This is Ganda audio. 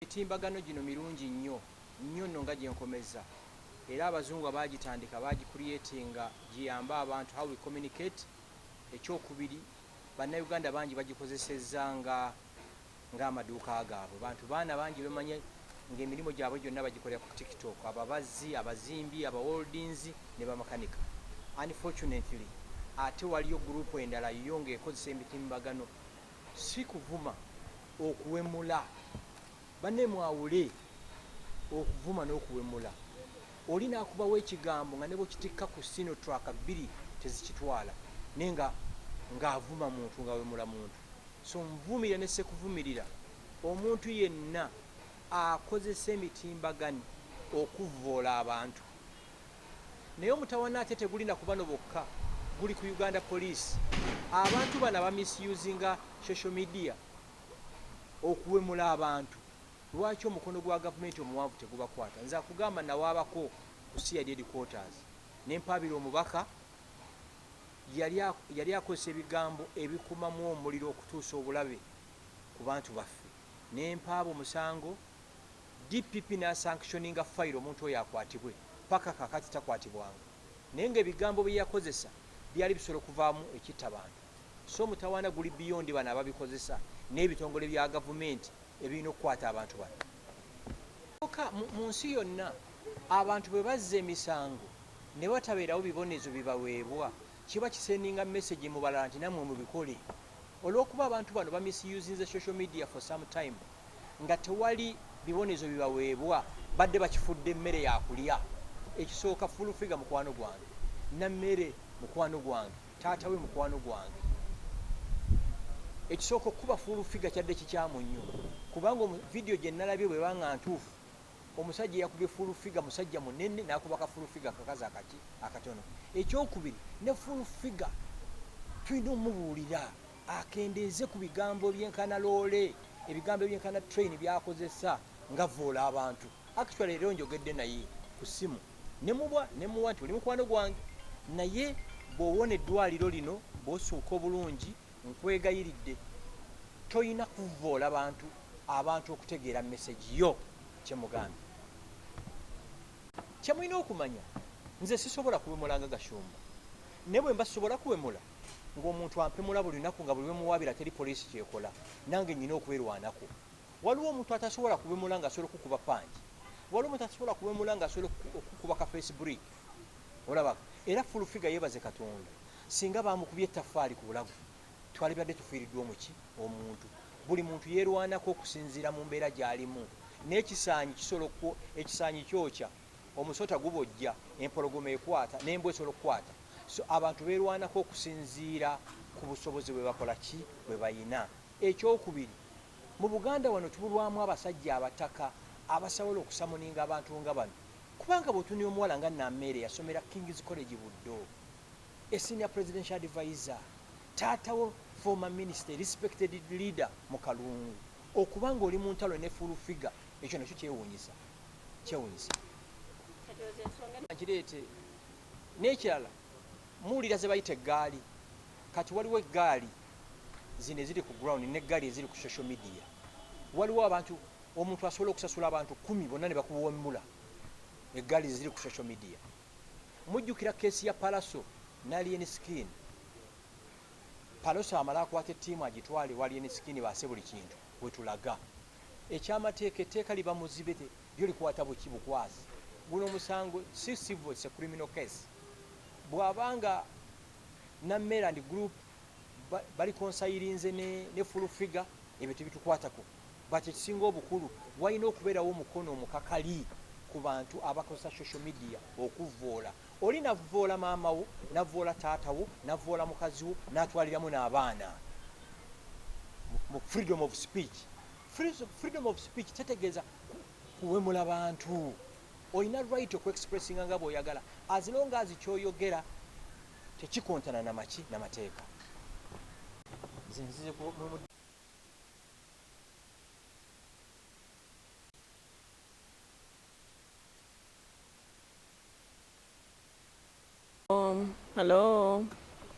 emitimbagano gino mirungi nnyo nno nga gyenkomeza era abazungu abagitandika bagicreatinga giyamba abantu how we communicate. Ekyokubiri bannayuganda bangi bagikozesezza ng'amaduuka gaabwe. Bantu baana bangi bamanye ng'emirimu gyabwe gyonna bagikolera ku TikTok, ababazzi, abazimbi, abawoldings ne bamakanika. Unfortunately ate waliyo gurupu endala yo ng'ekozesa emitimbagano. Si kuvuma, okuwemula. Banne mwawule okuvuma n'okuwemula. Oli n'akubawo ekigambo nga ne bw'okitikka ku sinotrack 2 tezikitwala naye ng'avuma muntu ng'awemula muntu. So nvumira ne sekuvumirira omuntu yenna akozesa emitimbagano okuvvoola abantu. Naye omutawana ate tegulina ku bano bokka, guli ku Uganda Police. Abantu bano abamisusinga social media okuwemula abantu. Lwaki omukono gwa gavumenti omuwanvu tegubakwata? Nze akugamba nawaabako ku CID headquarters ne mpaabira omubaka yali akozesa ebigambo ebikumamu omuliro okutuusa obulabe ku bantu baffe. Ne mpaaba omusango, DPP n'asanctioninga fayiro omuntu oyo akwatibwe, paka kakati takwatibwanga. Naye ng'ebigambo bye yakozesa byali bisobola okuvaamu ekitta bantu. So omutawaana guli beyond bano ababikozesa n'ebitongole bya gavumenti ebirina okukwata abantu bano. Mu nsi yonna abantu bwe bazza emisango ne batabeerawo bibonezo bibaweebwa, kiba kisendinga message mu balala nti nammwe mubikole. Olw'okuba abantu bano bamisusinze social media for some time nga tewali bibonezo bibaweebwa, badde bakifudde emmere yakulya. Ekisooka Fullfigure mukwano gwange, Namere mukwano gwange, taata we mukwano gwange. Ekisooka okuba Fullfigure kyadde kikyamu nnyo kubanga video gye nalabye bwe banga ntuufu, omusajja yakubye Fullfigure, musajja munene n'akuba ka Fullfigure kakazi akatono. Ekyokubiri ne Fullfigure tulina omubuulira akendeeze ku bigambo byenkana loole, ebigambo byenkana train byakozesa nga voola abantu. Actually leero njogedde naye ku ssimu nemuwa nti oli mukwano gwange, naye bw'owona eddwaliro lino bw'osuuka obulungi nkwegayiridde toyina kuvoola abantu okutegeera message yo kyemugambye. Kyemulina okumanya, nze sisobola kuwemula nga Gashumba, ne bwe mba sisobola kuwemula ng'omuntu ampemula buli lunaku nga buli lwemuwaabira teri poliisi kyekola, nange nnyina okwerwanako. Waliwo omuntu atasobola kuwemula ng'asobola okukuba panji, waliwo omuntu atasobola kuwemula ng'asobola okukuba ka Facebook, olaba. Era Fullfigure yeebaze Katonda singa bamukubye ettaffaali ku bulago twalibadde tufiiriddwa omuntu. Buli muntu yeerwanako okusinziira mu mbeera gy'alimu. N'ekisaanyi ekisaanyi kyokya, omusota gubojja, empologoma ekwata, n'embwa esobola okukwata. So abantu beerwanako okusinziira ku busobozi bwe bakola bwe bayina. Ekyokubiri, mu Buganda wano tubulwamu abasajja abataka abasobola okusamuninga abantu nga bano. Kubanga bw'otunira omuwala nga Namere yasomera King's College Buddo, a senior presidential advisor, taatawo former minister, respected leader mu kalungu. Okubanga oli mu ntalo ne Fullfigure, ekyo nakyo kyewuunyisa. Kireete n'ekirala, muwulira ze bayita eggaali. Kati waliwo eggaali zino eziri ku ground n'eggaali eziri ku social media. Waliwo omuntu asobola okusasula abantu 10 bonna ne bakuwemula. Eggaali ziri ku social media. Mujjukira keesi ya Palaso n'Alien Skin. Palaso amala akwata ettiimu agitwale w'Alien Skin baase buli kintu wetulaga. Ekyamateeka etteeka liba muzibe lyo likwata bukwasi. Guno omusango si civil, it's a criminal case. Bw'abanga Namere and group bali konsayirinze ne Fullfigure, ebyo tebitukwatako. But ekisinga obukulu walina okubeerawo omukono omukakali ku bantu abakozesa social media okuvvoola. Oli navvoola maama wo, navvoola taata wo, navvoola mukazi wo, n'atwaliramu n'abaana. Mu freedom of speech. Freedom of speech tetegeeza kuwemula bantu. Olina right okuexpressinga nga bw'oyagala as long as kyoyogera tekikontana n'amateeka. Hello.